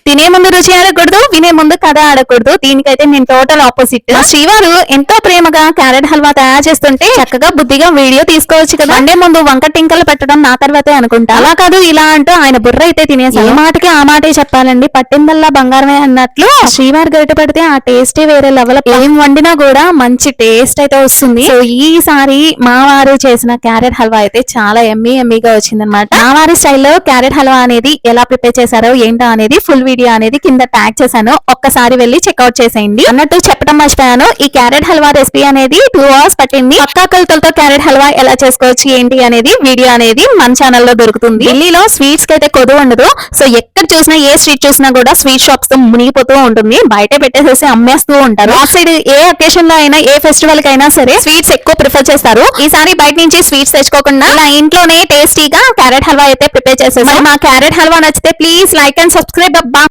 తినే ముందు రుచి ఆడకూడదు, వినే ముందు కథ ఆడకూడదు. దీనికైతే నేను టోటల్ ఆపోజిట్. శ్రీవారు ఎంతో ప్రేమగా క్యారెట్ హల్వా తయారు చేస్తుంటే చక్కగా బుద్ధిగా వీడియో తీసుకోవచ్చు కదా. వండే ముందు వంక టింకలు పెట్టడం నా తర్వాతే అనుకుంటా. అలా కాదు ఇలా అంటూ ఆయన బుర్ర అయితే తినేసారు. ఏ మాటకి ఆ మాటే చెప్పాలండి, పట్టిందల్లా బంగారమే అన్నట్లు శ్రీవారు గరిట పడితే ఆ టేస్టే వేరే లెవెల్. ఏం వండినా కూడా మంచి టేస్ట్ అయితే వస్తుంది. సో ఈసారి మా వారు చేసిన క్యారెట్ హల్వా అయితే చాలా ఎమ్మీగా వచ్చింది అనమాట. మా వారి స్టైల్లో క్యారెట్ హల్వా అనేది ఎలా ప్రిపేర్ చేశారో ఏంటో అనేది ఫుల్ వీడియో అనేది కింద ట్యాగ్ చేశాను, ఒక్కసారి వెళ్ళి చెక్అౌట్ చేసేయండి. అన్నట్టు చెప్పడం మర్చిపోయాను, ఈ క్యారెట్ హల్వా రెసిపీ అనేది 2 hours పట్టింది. పక్కా కొలతలతో క్యారెట్ హల్వా ఎలా చేసుకోవచ్చు ఏంటి అనేది వీడియో అనేది మన ఛానల్లో దొరుకుతుంది. ఢిల్లీలో స్వీట్స్ కి అయితే కొదువు ఉండదు. సో ఎక్కడ చూసినా ఏ స్ట్రీట్ చూసినా కూడా స్వీట్ షాప్స్ తో మునిగిపోతూ ఉంటుంది. బయట పెట్టేసేసి అమ్మేస్తూ ఉంటారు. ఆ సైడ్ ఏ అకేషన్ లో అయినా ఏ ఫెస్టివల్ కి అయినా సరే స్వీట్స్ ఎక్కువ ప్రిఫర్ చేస్తారు. ఈసారి బయట నుంచి స్వీట్స్ తెచ్చుకోకుండా ఇలా ఇంట్లోనే టేస్టీగా క్యారెట్ హల్వా అయితే ప్రిపేర్ చేసేసాం. మా క్యారెట్ హల్వా నచ్చితే ప్లీజ్ లైక్ అండ్ సబ్స్క్రైబ్ అబ్బా.